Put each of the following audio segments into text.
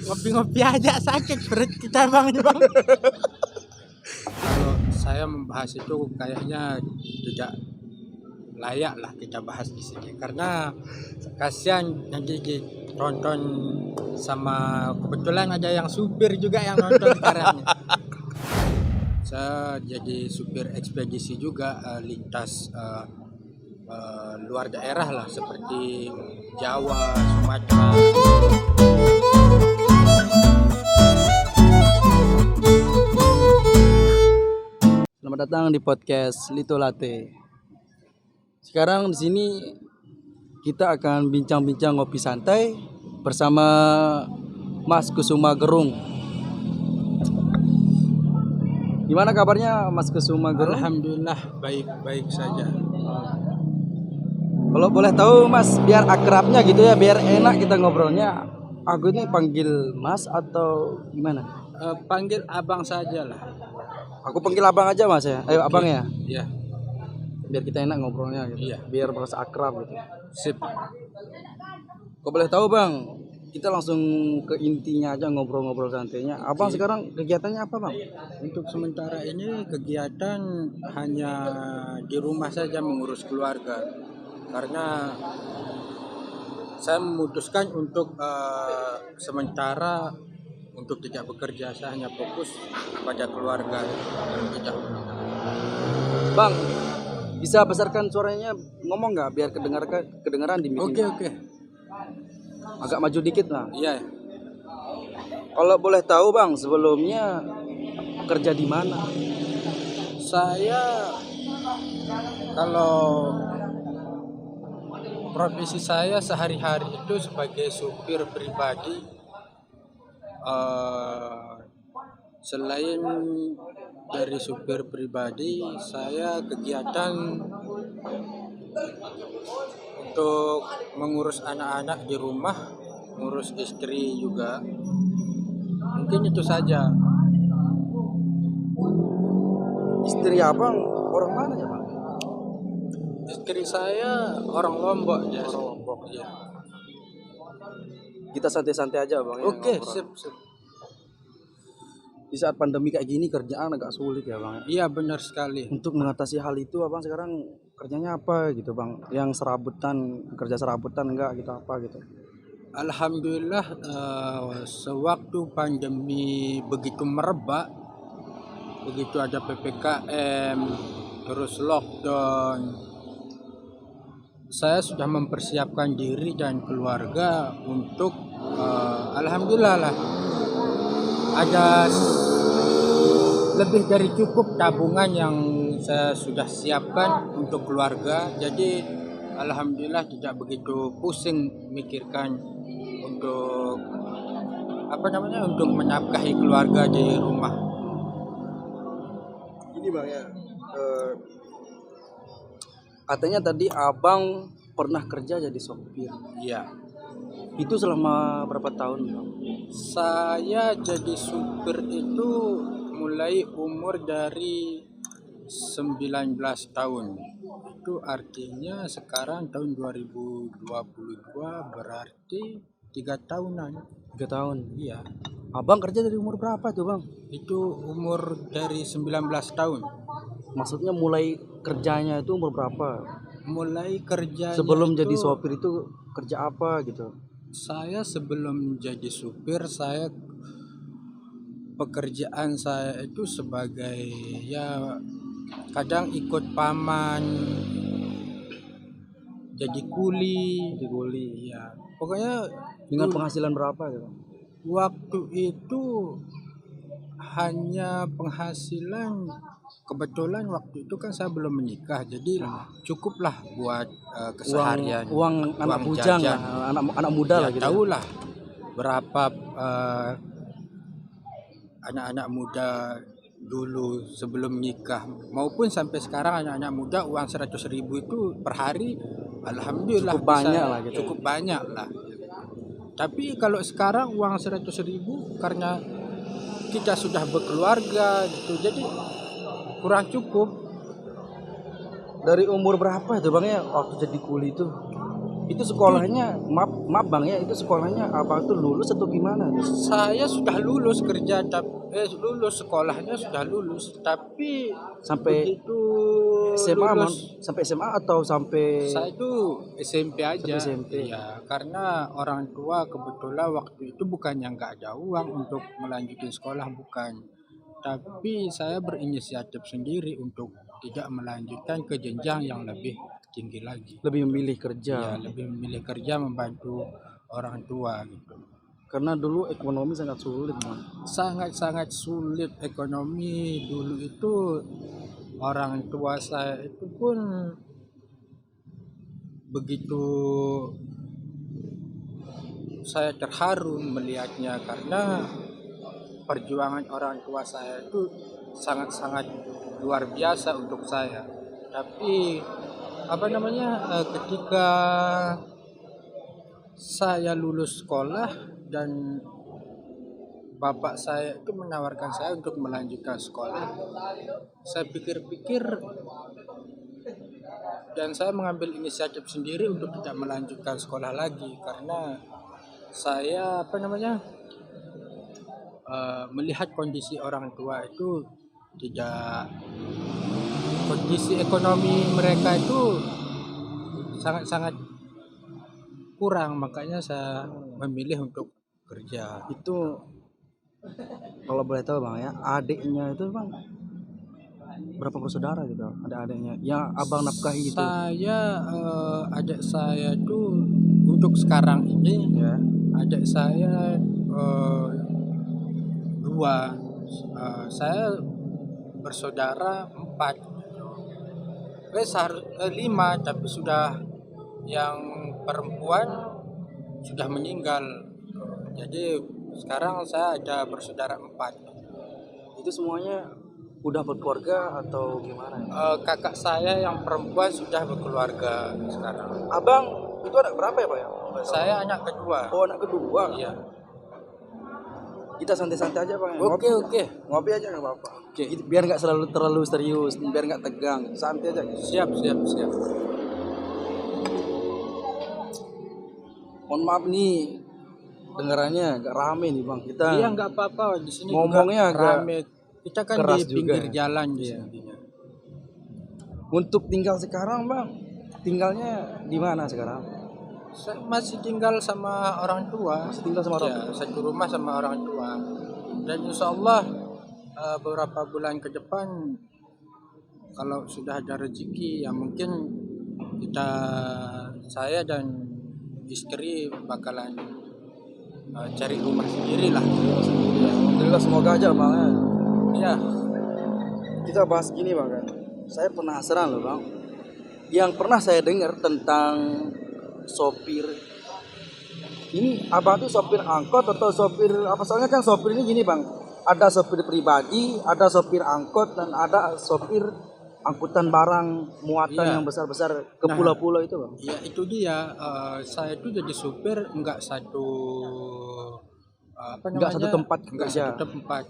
Ngopi-ngopi aja sakit perut kita bang. Kalau saya membahas itu kayaknya tidak layak lah kita bahas di sini karena kasihan nanti ditonton sama kebetulan ada yang supir juga yang nonton sekarang. Saya jadi supir ekspedisi juga lintas luar daerah lah seperti Jawa, Sumatera. Selamat datang di podcast Lito Latte. Sekarang di sini kita akan bincang-bincang ngopi santai bersama Mas Kusuma Gerung. Gimana kabarnya Mas Kusuma Gerung? Alhamdulillah baik-baik saja. Kalau boleh tahu Mas, biar akrabnya gitu ya, biar enak kita ngobrolnya. Aku ini panggil Mas atau gimana? Panggil abang saja lah. Aku panggil abang aja Mas ya. Ayo abang ya. Iya. Biar kita enak ngobrolnya gitu. Iya. Biar merasa akrab gitu. Sip. Kau boleh tahu Bang, kita langsung ke intinya aja ngobrol-ngobrol santainya. Abang sekarang kegiatannya apa Bang? Untuk sementara ini kegiatan hanya di rumah saja mengurus keluarga karena saya memutuskan untuk sementara untuk tidak bekerja, saya hanya fokus pada keluarga kita. Bang, bisa besarkan suaranya, ngomong nggak biar kedengaran di meeting. Oke. Agak maju dikit lah. Iya. Kalau boleh tahu Bang, sebelumnya kerja di mana? Saya kalau profesi saya sehari-hari itu sebagai supir pribadi. Selain dari supir pribadi, saya kegiatan untuk mengurus anak-anak di rumah, ngurus istri juga. Mungkin itu saja. Istri Abang orang mana ya Bang? Istri saya orang Lombok ya. Orang Lombok. Ya. Kita santai-santai aja Bang. Oke, ngobrol. sip. Di saat pandemi kayak gini kerjaan agak sulit ya Bang. Iya benar sekali. Untuk mengatasi hal itu Abang sekarang kerjanya apa gitu Bang? Yang kerja serabutan enggak gitu apa gitu? Alhamdulillah sewaktu pandemi begitu merebak, begitu ada PPKM, terus lockdown, saya sudah mempersiapkan diri dan keluarga untuk alhamdulillah lah ada lebih dari cukup tabungan yang saya sudah siapkan untuk keluarga. Jadi alhamdulillah tidak begitu pusing mikirkan untuk untuk menafkahi keluarga di rumah. Ini Bang ya, katanya tadi Abang pernah kerja jadi sopir. Iya. Itu selama berapa tahun Bang? Saya jadi supir itu mulai umur dari 19 tahun. Itu artinya sekarang tahun 2022 berarti 3 tahunan. 3 tahun. Iya. Abang kerja dari umur berapa tuh Bang? Itu umur dari 19 tahun. Maksudnya mulai kerjanya itu umur berapa? Mulai kerja sebelum jadi sopir itu kerja apa gitu? Saya sebelum jadi supir, pekerjaan saya itu sebagai ya kadang ikut paman, jadi kuli ya. Pokoknya Dengan penghasilan berapa gitu? Waktu itu hanya penghasilan, kebetulan waktu itu kan saya belum menikah, jadi cukuplah buat keseharian. Uang anak bujang lah, anak muda ya, lah gitu. Tahulah berapa anak-anak muda dulu sebelum nikah maupun sampai sekarang anak-anak muda uang 100.000 itu per hari alhamdulillah cukup banyak lah gitu. Cukup banyak lah. Tapi kalau sekarang uang 100.000 karena kita sudah berkeluarga gitu, jadi kurang cukup. Dari umur berapa itu Bang ya waktu jadi kuli itu? Itu sekolahnya, maaf bang ya, itu sekolahnya abang tuh lulus atau gimana? Saya sudah lulus kerja, lulus sekolahnya sudah lulus, tapi Sampai begitu SMA, lulus sampai SMA atau sampai saya itu SMP aja. Sampai SMP. Iya, karena orang tua kebetulan waktu itu bukannya nggak ada uang untuk melanjutkan sekolah, bukan. Tapi saya berinisiatif sendiri untuk tidak melanjutkan ke jenjang yang lebih tinggi lagi. lebih memilih Ya, kerja? lebih memilih kerja membantu orang tua gitu. Karena dulu ekonomi sangat sulit bang. Sangat-sangat sulit ekonomi dulu itu. Orang tua saya itu pun begitu, saya terharu melihatnya karena perjuangan orang tua saya itu sangat-sangat luar biasa untuk saya. Tapi ketika saya lulus sekolah dan bapak saya itu menawarkan saya untuk melanjutkan sekolah, saya pikir-pikir dan saya mengambil inisiatif sendiri untuk tidak melanjutkan sekolah lagi karena saya melihat kondisi orang tua itu tidak, kondisi ekonomi mereka itu sangat-sangat kurang, makanya saya memilih untuk kerja. Itu kalau boleh tahu bang ya, adiknya itu bang berapa bersaudara gitu? Ada adiknya yang abang nafkahi itu? Saya adik saya itu untuk sekarang ini Ya. adik saya dua. Saya bersaudara 4. Lima, tapi sudah yang perempuan sudah meninggal. Jadi sekarang saya ada bersaudara 4. Itu semuanya udah berkeluarga atau gimana? Kakak saya yang perempuan sudah berkeluarga sekarang. Abang itu anak berapa ya pak ya? Saya anak kedua. Oh anak kedua. Iya. Kita santai-santai aja bang. Oke. Ngopi aja nggak apa-apa. Oke. Biar nggak terlalu serius, biar nggak tegang, santai aja. Siap. Mohon maaf nih, dengarannya agak rame nih bang kita. Iya, nggak apa-apa, di sini Ngomongnya juga agak rame. Kita kan keras di pinggir juga. jalan di Iya. sini. Untuk tinggal sekarang bang, tinggalnya di mana sekarang? Saya masih tinggal sama orang tua. Masih tinggal sama orang Ya, satu rumah sama orang tua. Dan insya Allah beberapa bulan ke depan kalau sudah ada rezeki ya mungkin saya dan istri bakalan cari rumah sendiri lah. Alhamdulillah semoga aja bang. Ya, Kita bahas gini bang kan. Saya penasaran loh bang. Yang pernah saya dengar tentang sopir. Ini abang tuh sopir angkot atau sopir apa? Soalnya kan sopir ini gini bang. Ada sopir pribadi, ada sopir angkot, dan ada sopir angkutan barang muatan Iya. yang besar-besar ke pulau-pulau itu bang. ya itu dia. Saya itu jadi supir nggak satu Nggak satu tempat nggak kerja. satu tempat.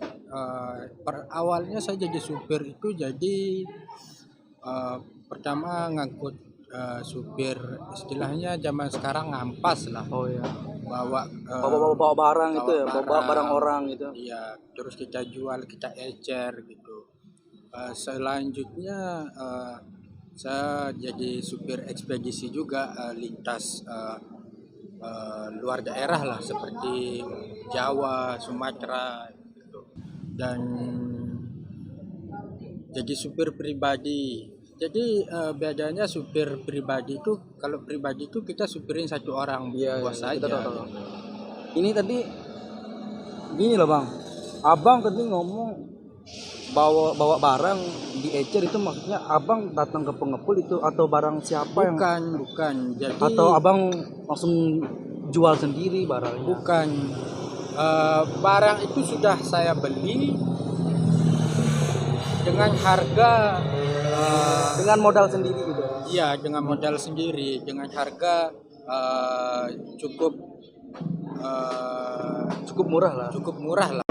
Awalnya saya jadi supir itu jadi pertama ngangkut supir, istilahnya zaman sekarang ngampas lah, Oh ya. bawa Bawa barang itu ya, bawa bawa barang orang gitu. iya, terus kita jual, kita ecer gitu. Selanjutnya saya jadi supir ekspedisi juga, lintas luar daerah lah seperti Jawa, Sumatera gitu. Dan jadi supir pribadi. Jadi bedanya supir pribadi itu, kalau pribadi itu kita supirin satu orang bos kita saja. tahu. Ini tadi gini loh bang, abang tadi ngomong bawa barang di ecer, itu maksudnya abang datang ke pengepul itu atau barang siapa yang? Bukan. Jadi Atau abang langsung jual sendiri barangnya? bukan. Barang itu sudah saya beli dengan harga Dengan modal sendiri gitu. iya, dengan modal sendiri, dengan harga cukup Cukup murah lah. cukup murah lah.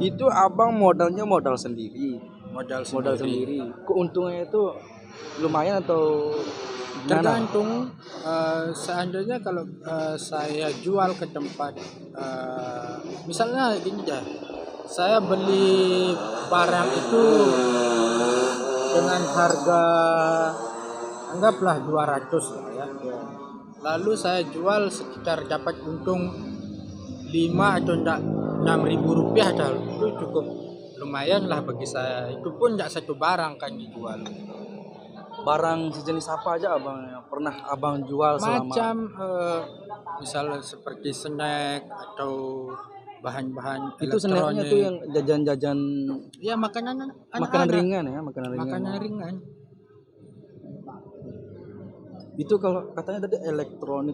Itu abang modalnya modal sendiri. Modal Modal sendiri. Keuntungannya itu lumayan atau Tergantung seandainya kalau saya jual ke tempat misalnya gini ya, saya beli barang itu dengan harga anggaplah 200 lah ya. Lalu saya jual sekitar dapat untung 5 atau enggak 6.000 rupiah dah. Itu cukup lumayan lah bagi saya. Itu pun enggak satu barang kan dijual. Barang sejenis apa aja abang yang pernah abang jual selama Macam misalnya seperti snack atau bahan-bahan itu snacknya tuh yang jajan-jajan ya makanan makanan anak-anak. ringan ya, makanan ringan. Makanan ringan. Itu kalau katanya tadi elektronik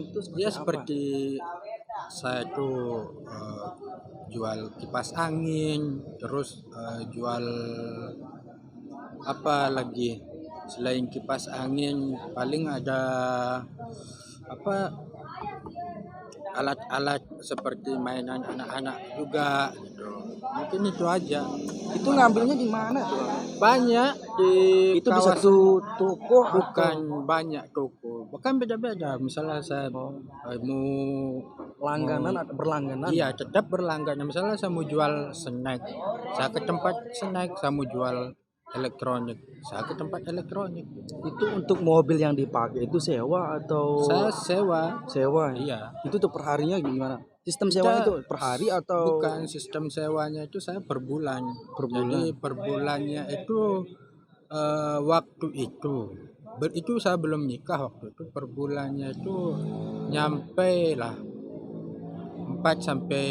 itu seperti Ya apa? seperti saya tuh jual kipas angin, terus jual apa lagi selain kipas angin, paling ada apa alat-alat seperti mainan anak-anak juga gitu. Mungkin itu aja. Itu ngambilnya di mana tuh? Banyak di Itu di kawasan, satu toko bukan banyak toko, bahkan beda-beda. Misalnya saya mau langganan atau berlangganan? iya tetap berlangganan. Misalnya saya mau jual snack, saya ke tempat snack. Saya mau jual elektronik, saya ke tempat elektronik. Itu untuk mobil yang dipakai itu sewa atau Saya sewa. sewa? Ya? Iya. Itu tuh per harinya gimana? Sistem sewanya itu per hari atau Bukan, sistem sewanya itu saya per bulan. Per bulan. Jadi per bulannya itu waktu itu saya belum nikah waktu itu, per bulannya itu nyampe lah 4 sampai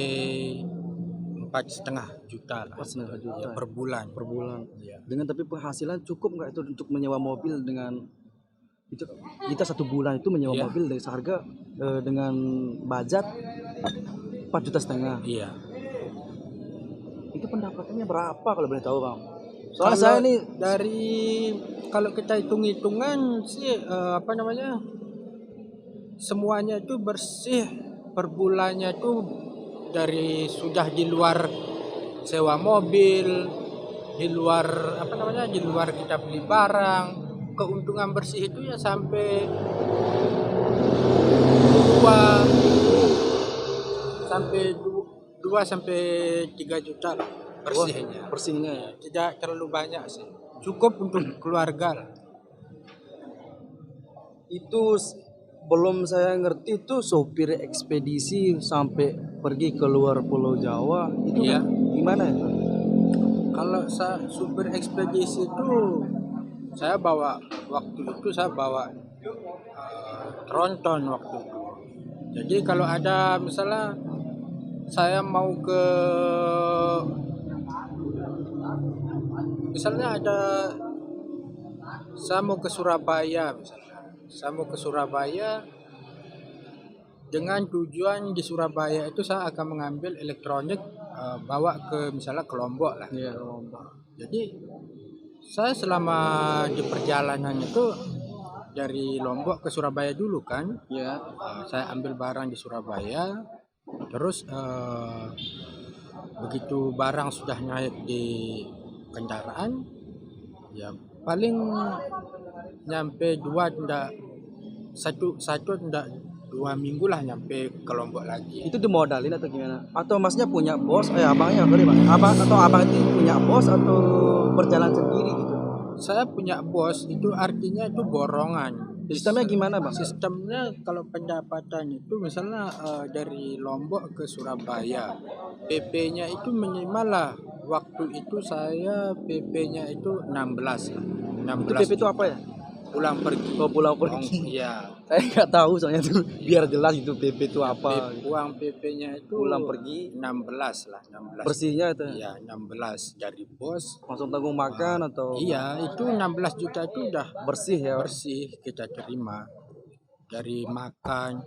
4,5 juta lah. 4,5 juta Ya, per bulan. per bulan? Iya. Dengan tapi penghasilan cukup nggak itu untuk menyewa mobil dengan itu kita satu bulan itu menyewa Iya. mobil dari seharga dengan budget 4,5 juta. Iya. Itu pendapatannya berapa kalau boleh tahu bang? Soalnya Kalau saya nih dari kalau kita hitung-hitungan sih apa namanya, semuanya itu bersih per bulannya itu dari sudah di luar sewa mobil, di luar apa namanya, di luar kita beli barang, keuntungan bersih itu ya sampai 2 sampai 3 juta lah bersihnya. bersihnya ya. Tidak terlalu banyak sih, cukup untuk keluarga lah. Itu belum saya ngerti tuh sopir ekspedisi sampai pergi ke luar Pulau Jawa itu Iya. gimana itu? Kalau supir ekspedisi itu saya bawa tronton waktu itu. Jadi kalau ada misalnya saya mau ke saya mau ke Surabaya misalnya. Saya mau ke Surabaya dengan tujuan di Surabaya itu saya akan mengambil elektronik bawa ke misalnya ke Lombok lah. Iya. Jadi saya selama di perjalanan itu dari Lombok ke Surabaya dulu kan, Ya. saya ambil barang di Surabaya, terus begitu barang sudah naik di kendaraan, ya paling nyampe 2 minggu lah nyampe ke Lombok lagi. Itu dimodalin atau gimana? Atau masnya punya bos? Abangnya kali bang. Abang itu punya bos atau berjalan sendiri gitu? Saya punya bos, itu artinya itu borongan. Sistemnya gimana bang? Sistemnya kalau pendapatan itu misalnya dari Lombok ke Surabaya, PP-nya itu minimal lah. Waktu itu saya PP-nya itu 16 lah. 16 Itu PP itu apa ya? pulang pergi. Oh, pulang pergi. Iya. Saya nggak tahu soalnya tuh. Biar jelas itu PP itu apa. Uang PP-nya itu Pulang pergi 16 lah, 16. bersihnya itu. Iya, 16 dari bos. Langsung tanggung makan atau Iya, itu 16 juta itu udah bersih ya? bersih kita terima. Dari makan,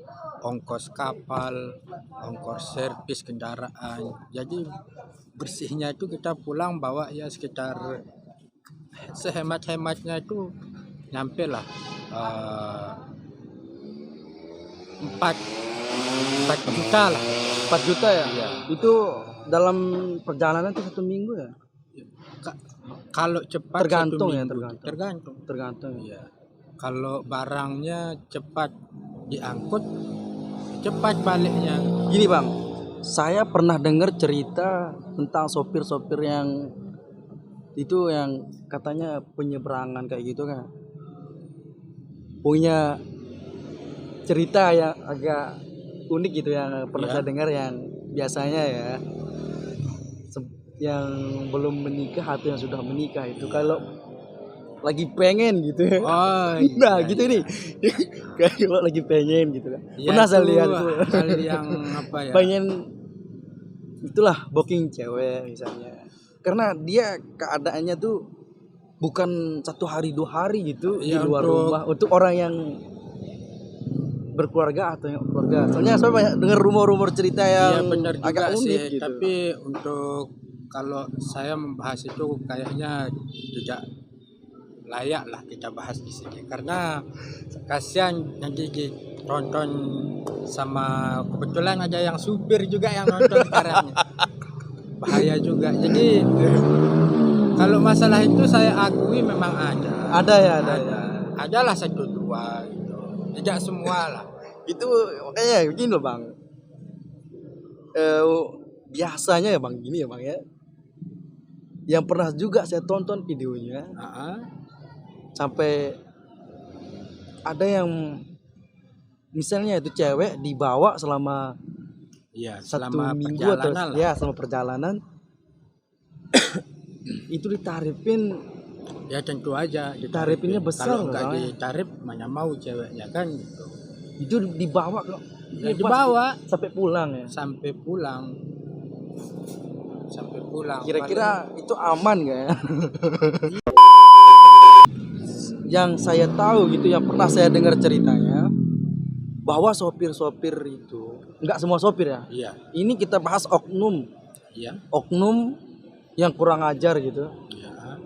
ongkos kapal, ongkos servis kendaraan. Jadi bersihnya itu kita pulang bawa ya sekitar sehemat-hematnya itu nyampe lah 4 juta lah. 4 juta ya? Iya. Itu dalam perjalanan itu 1 minggu ya? Kalau cepat Tergantung 1 ya, minggu. tergantung. Tergantung. Tergantung. Iya. kalau barangnya cepat diangkut, cepat baliknya. Gini bang, saya pernah dengar cerita tentang sopir-sopir yang itu yang katanya penyeberangan kayak gitu kan, punya cerita yang agak unik gitu yang pernah Ya. saya dengar, yang biasanya ya yang belum menikah atau yang sudah menikah itu kalau lagi pengen gitu ya. Oh Nah iya, gitu iya. nih kalau lagi pengen gitu kan, Ya, pernah saya itu lihat itu hal yang apa ya? pengen itulah booking cewek misalnya, karena dia keadaannya tuh bukan 1 hari 2 hari gitu di Ya, luar untuk rumah untuk orang yang berkeluarga atau yang keluarga. Soalnya saya banyak dengar rumor-rumor cerita Iya yang benar juga agak unik sih, gitu. tapi untuk kalau saya membahas itu kayaknya tidak layak lah kita bahas di sini karena kasihan nanti ditonton sama, kebetulan ada yang supir juga yang nonton sekarang, bahaya juga. Jadi kalau masalah itu saya akui memang Ada ya, ada ya. adalah satu dua gitu, tidak semua lah. Itu makanya begini loh bang. Eh, biasanya ya bang gini ya bang ya. Yang pernah juga saya tonton videonya Ah, sampai ada yang misalnya itu cewek dibawa selama iya, 1 minggu atau perjalanan lah. ya selama perjalanan itu ditarifin, Ya tentu aja Tarifnya besar kalau loh, nggak Bang. ditarif mana mau ceweknya kan gitu. itu dibawa kok. Ya, dibawa Sampai pulang ya. sampai pulang. Kira-kira itu aman gak ya? Yang saya tahu gitu, yang pernah saya dengar ceritanya bahwa sopir-sopir itu nggak semua sopir ya. Iya, Ini kita bahas oknum, iya, oknum yang kurang ajar gitu, iya,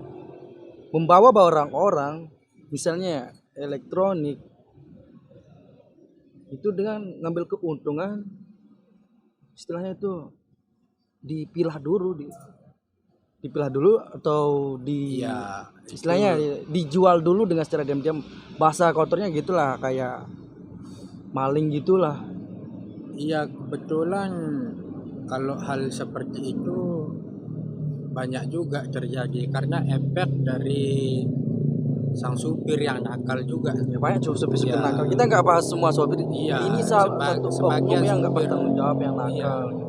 membawa orang-orang misalnya elektronik itu dengan ngambil keuntungan, istilahnya itu dipilah dulu, dipilah dulu atau iya. istilahnya dijual dulu dengan secara diam-diam, bahasa kotornya gitulah, kayak maling gitulah. Iya, kebetulan kalau hal seperti itu banyak juga terjadi karena efek dari sang supir yang nakal juga. Ya banyak sopir-sopir Iya. nakal, kita nggak bahas semua sopir, Iya, ini salah satu sebagian oknum yang nggak supir. bertanggung jawab yang nakal. Iya.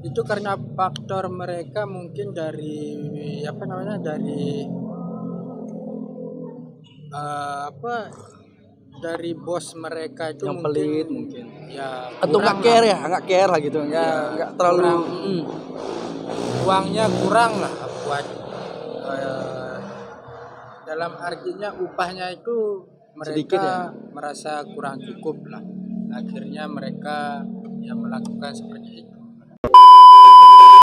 Itu karena faktor mereka mungkin dari apa namanya, dari dari bos mereka itu Yang mungkin pelit mungkin, ya atau nggak kurang care lah. ya, nggak care lah gitu, Iya, nggak terlalu kurang. Uangnya kurang lah buat dalam artinya upahnya itu Sedikit mereka ya? merasa kurang cukup lah, akhirnya mereka yang melakukan seperti itu.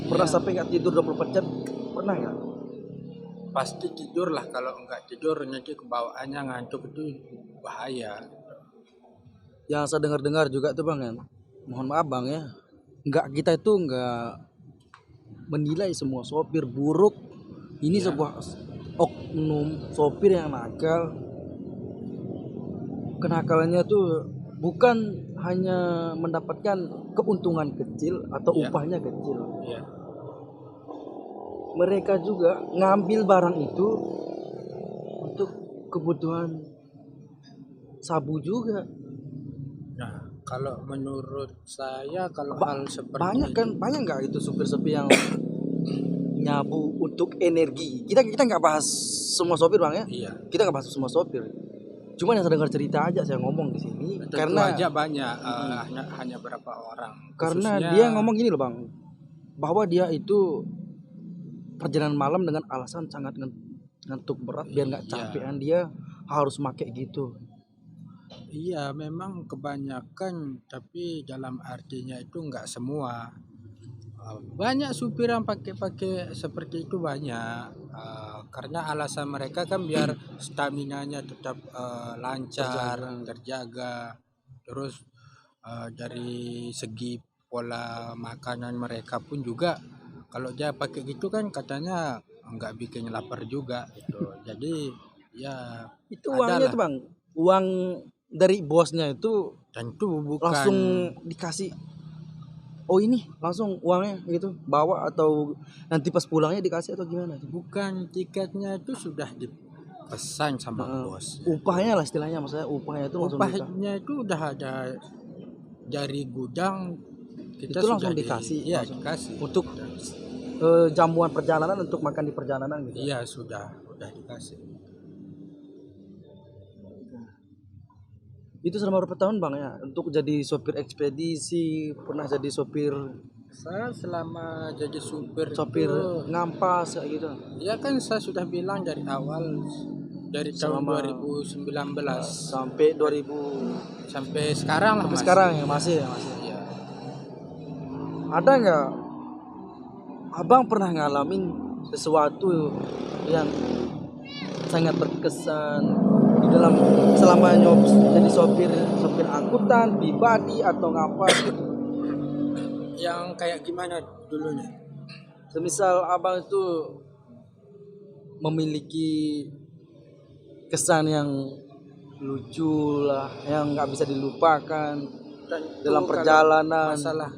Pernah sampai nggak tidur 24 jam, pernah nggak? Pasti tidur lah, kalau enggak tidur nanti kebawaannya ngantuk, itu bahaya. Yang saya dengar-dengar juga tuh bang, ya, mohon maaf bang ya, kita itu nggak menilai semua sopir buruk. Ini Ya. sebuah oknum sopir yang nakal. Kenakalannya tuh bukan hanya mendapatkan keuntungan kecil atau Ya. upahnya kecil. Ya. Mereka juga ngambil barang itu untuk kebutuhan sabu juga. Nah, kalau menurut saya kalau hal seperti Banyak itu, kan, banyak nggak itu supir-supir yang nyabu untuk energi. Kita nggak bahas semua sopir bang ya. iya, Kita nggak bahas semua sopir. Cuma yang saya dengar cerita aja saya ngomong di sini, tentu karena aja banyak, hanya berapa orang. karena Khususnya, dia ngomong gini loh bang, bahwa dia itu perjalanan malam dengan alasan sangat ngantuk berat, biar nggak Iya. capean dia harus make gitu. Iya, memang kebanyakan, tapi dalam artinya itu enggak semua. Banyak supir yang pakai seperti itu banyak. Karena alasan mereka kan biar staminanya tetap lancar, terjaga. Terus dari segi pola makanan mereka pun juga, kalau dia pakai gitu kan katanya nggak bikin lapar juga gitu. Jadi ya Itu ada uangnya lah. tuh bang, uang dari bosnya itu Tentu bukan langsung dikasih, oh ini langsung uangnya gitu bawa, atau nanti pas pulangnya dikasih atau gimana? bukan tiketnya itu sudah dipesan sama bos. Upahnya lah istilahnya, maksudnya upahnya itu langsung Upahnya itu udah ada dari gudang, kita itu langsung sudah dikasih, iya langsung dikasih untuk jamuan perjalanan, untuk makan di perjalanan gitu. iya sudah dikasih. Itu selama berapa tahun bang ya untuk jadi sopir ekspedisi, pernah jadi sopir Saya selama jadi supir itu, ngampas kayak gitu ya kan saya sudah bilang dari awal, dari tahun selama 2019 sampai 2000 sampai sekarang lah sampai Mas. sekarang ya masih. Iya. Ada nggak abang pernah ngalamin sesuatu yang sangat berkesan di dalam selama jadi sopir angkutan pribadi atau ngapa gitu? Yang kayak gimana dulunya? Semisal abang itu memiliki kesan yang lucu lah, yang nggak bisa dilupakan Dan dalam itu perjalanan. kalau masalah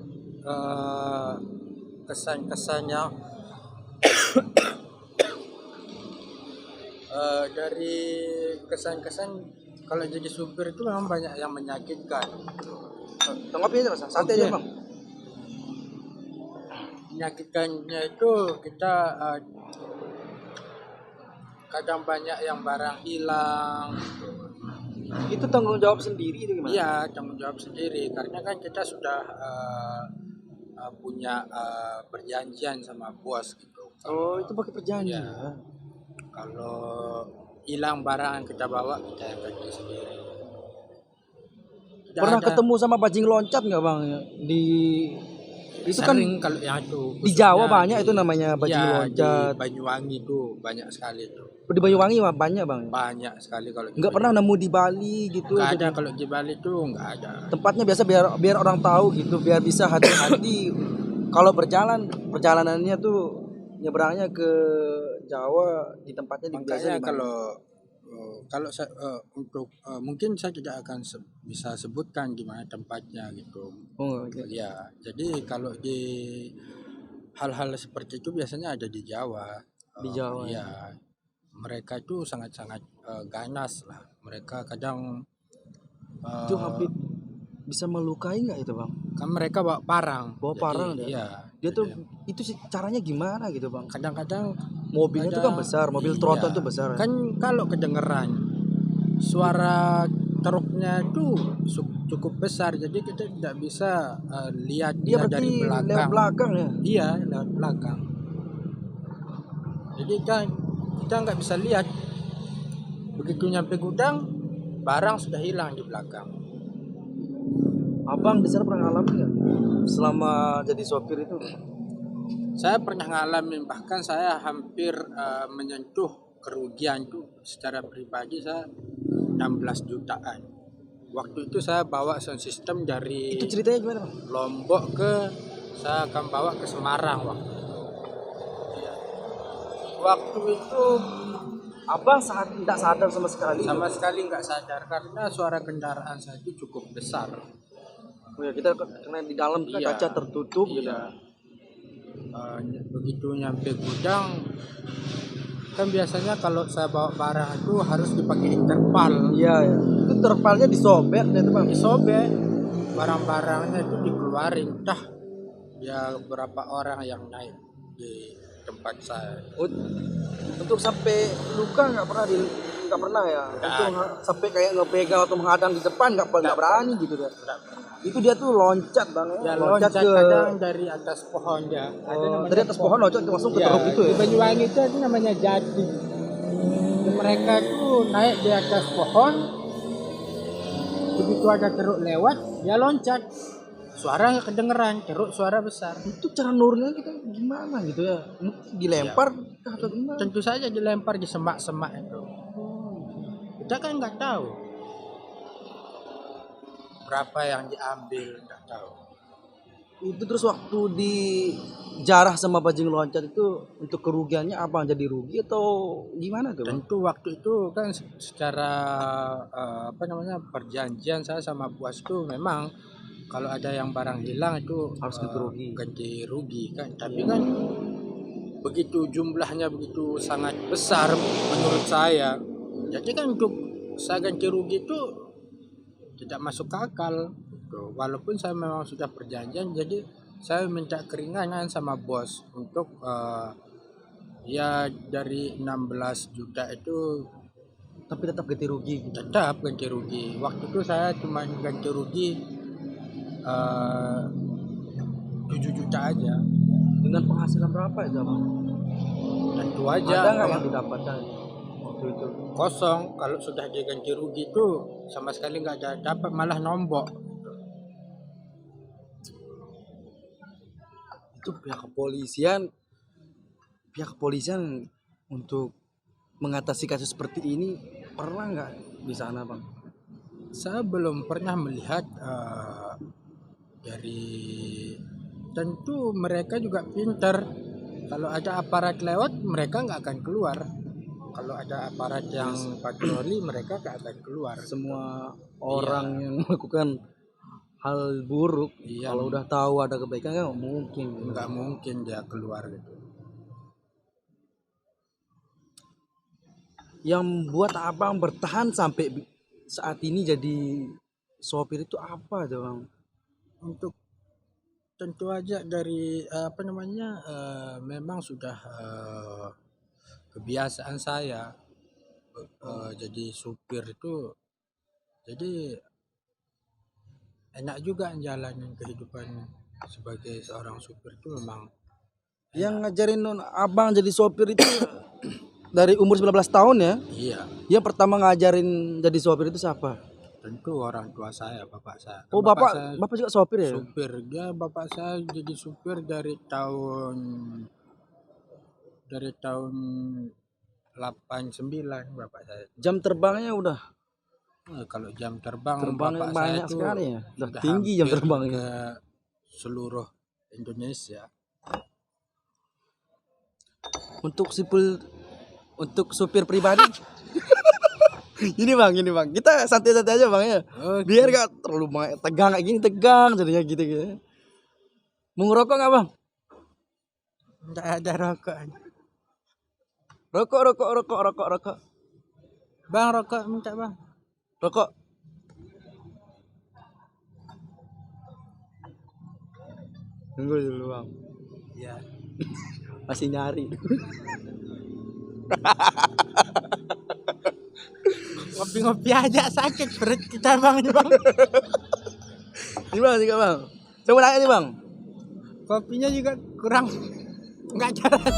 kesan-kesannya dari kesan-kesan kalau jadi supir itu memang banyak yang menyakitkan. Tanggapi aja mas, santai aja Oke. bang. Menyakitkannya itu kita kadang banyak yang barang hilang. Itu tanggung jawab sendiri itu gimana? Iya, tanggung jawab sendiri karena kan kita sudah punya perjanjian sama bos gitu. Oh itu pakai perjanjian. Iya. Kalau hilang barang yang kita bawa, kita yang ganti sendiri. Tidak Pernah ada- ketemu sama bajing loncat nggak bang di itu kan sering kalau yang itu di Jawa khususnya banyak itu namanya bajing iya, loncat. di Banyuwangi itu banyak sekali itu. Di Banyuwangi mah banyak bang. Banyak sekali kalau di Nggak pernah nemu di Bali gitu. Nggak ada Jadi kalau di Bali itu nggak ada. tempatnya biasa biar orang tahu gitu, biar bisa hati-hati kalau perjalanannya tuh nyebrangnya ke Jawa di tempatnya di biasa Makanya di mana? kalau saya, untuk mungkin saya tidak akan bisa sebutkan di mana tempatnya gitu. Oh, oke. Ya, jadi kalau di hal-hal seperti itu biasanya ada di Jawa. Di Jawa, Ya, mereka itu sangat-sangat ganas lah. Mereka kadang Itu hampir bisa melukai nggak itu bang? kan mereka bawa parang. Bawa Jadi, parang dia. Iya. Dia tuh itu sih caranya gimana gitu bang? Kadang-kadang Mobilnya tuh kan ada- besar, mobil iya. tronton tuh besar. Kan kalau kedengeran suara truknya itu cukup besar, jadi kita tidak bisa lihat Dia dia dari berarti lewat belakang. belakang ya. Iya, lewat belakang. Jadi kita nggak bisa lihat. Begitu nyampe gudang, barang sudah hilang di belakang. Abang di sana pernah ngalamin nggak selama jadi sopir itu? Saya pernah ngalamin, bahkan saya hampir menyentuh kerugian itu secara pribadi saya 16 jutaan. Waktu itu saya bawa sound system dari Itu ceritanya gimana bang? Lombok saya akan bawa ke Semarang waktu itu. Iya. Waktu itu Abang tidak sadar sama sekali. sama sekali nggak sadar karena suara kendaraan saya itu cukup besar. Oh ya, kita kena di dalam kan Iya. kaca tertutup gitu. Iya. Begitu nyampe gudang, kan biasanya kalau saya bawa barang itu harus dipakai interval. Iya ya. Itu terpalnya disobek deh tuh bang. Disobek, barang-barangnya itu dikeluarin. Ya berapa orang yang naik di tempat saya. Untuk sampai luka nggak pernah ya. Untuk sampai kayak ngepegang atau menghadang di depan nggak berani gitu ya. Itu dia tuh loncat bang Ya loncat loncat ke kadang dari atas pohon ya. dari atas pohon loncat langsung ke Ya, truk itu di ya. Banyuwangi itu ada namanya jati. Jadi mereka itu naik di atas pohon. Begitu ada truk lewat, dia loncat. Suara nggak kedengeran, truk suara besar. Itu cara nurunnya kita gimana gitu ya? Dilempar atau gimana? Tentu saja dilempar di semak-semak itu. Kita kan nggak tahu berapa yang diambil, nggak tahu. Itu terus waktu di jarah sama bajing loncat itu untuk kerugiannya apa? Jadi rugi atau gimana tuh, Bang? Tentu waktu itu kan secara perjanjian saya sama bos itu memang kalau ada yang barang hilang itu Harus ganti rugi. ganti rugi kan. Tapi kan begitu jumlahnya begitu sangat besar menurut saya. Jadi kan untuk saya ganti rugi itu tidak masuk akal. Gitu. Walaupun saya memang sudah perjanjian, jadi saya minta keringanan sama bos untuk ya dari 16 juta itu Tapi tetap ganti rugi gitu. tetap ganti rugi. Waktu itu saya cuma ganti rugi 7 juta aja. Dengan penghasilan berapa ya, Bang? Tentu aja Ada nggak yang didapatkan waktu itu? kosong. Kalau sudah diganti rugi itu sama sekali nggak ada dapat, malah nombok. Itu pihak kepolisian untuk mengatasi kasus seperti ini pernah nggak di sana, Bang? Saya belum pernah melihat dari, tentu mereka juga pintar. Kalau ada aparat lewat mereka nggak akan keluar. Kalau ada aparat yang patroli mereka nggak akan keluar. Semua orang yang melakukan hal buruk, Iya. kalau udah tahu ada kebaikan kan Nggak mungkin dia keluar gitu. Yang buat abang bertahan sampai saat ini jadi sopir itu apa tuh, Bang? Untuk tentu aja dari memang sudah kebiasaan saya jadi supir itu, jadi enak juga jalanin kehidupan sebagai seorang supir itu memang. Yang ngajarin abang jadi sopir itu dari umur 19 tahun ya? Iya, Yang pertama ngajarin jadi sopir itu siapa? tentu orang tua saya, bapak saya. Oh, Bapak saya bapak juga sopir ya? supir. Dia bapak saya jadi supir dari tahun 89 bapak saya. Jam terbangnya udah Kalau jam terbang banyak bapak saya itu sekali ya. Udah sudah tinggi jam hampir terbangnya. ke seluruh Indonesia. Untuk supir pribadi. Ini bang, kita santai-santai aja bang ya. Oke. Biar gak terlalu tegang kayak gini, tegang jadinya gitu. Mau ngerokok nggak bang? Nggak ada rokok. Rokok. Bang, rokok minta bang. Rokok. Tunggu dulu bang. Ya. Masih nyari. Ngopi-ngopi aja sakit perut kita bang. Ini bang juga bang. Saya mau nanya nih bang. Kopinya juga kurang nggak jalan.